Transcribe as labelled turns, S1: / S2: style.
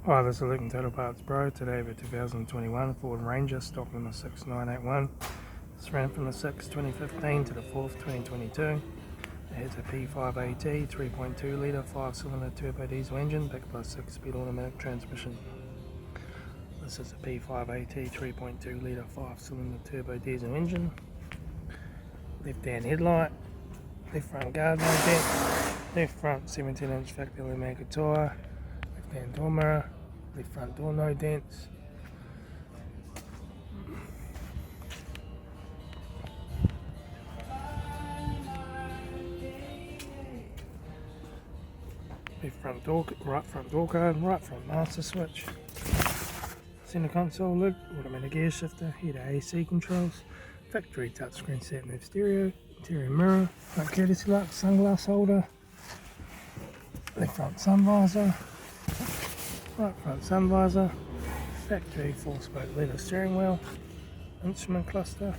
S1: Hi, this is Litre Total Parts Pro. Today we have a 2021 Ford Ranger stock number 6981. This ran from the 6th 2015 to the 4th 2022. It has a P5AT 3.2 litre 5-cylinder turbo diesel engine backed by a 6-speed automatic transmission. This is a P5AT 3.2 litre 5-cylinder turbo diesel engine. Left hand headlight, left front guard no dents, left front 17-inch factory maker tyre, left hand door mirror, left front door no dents. Left front door, right front door card, right front master switch. Center console lid, automatic gear shifter, heater AC controls, factory touchscreen sat nav stereo, interior mirror, front courtesy lock, sunglass holder, left front sun visor, right front sun visor, factory 4-spoke leather steering wheel, instrument cluster,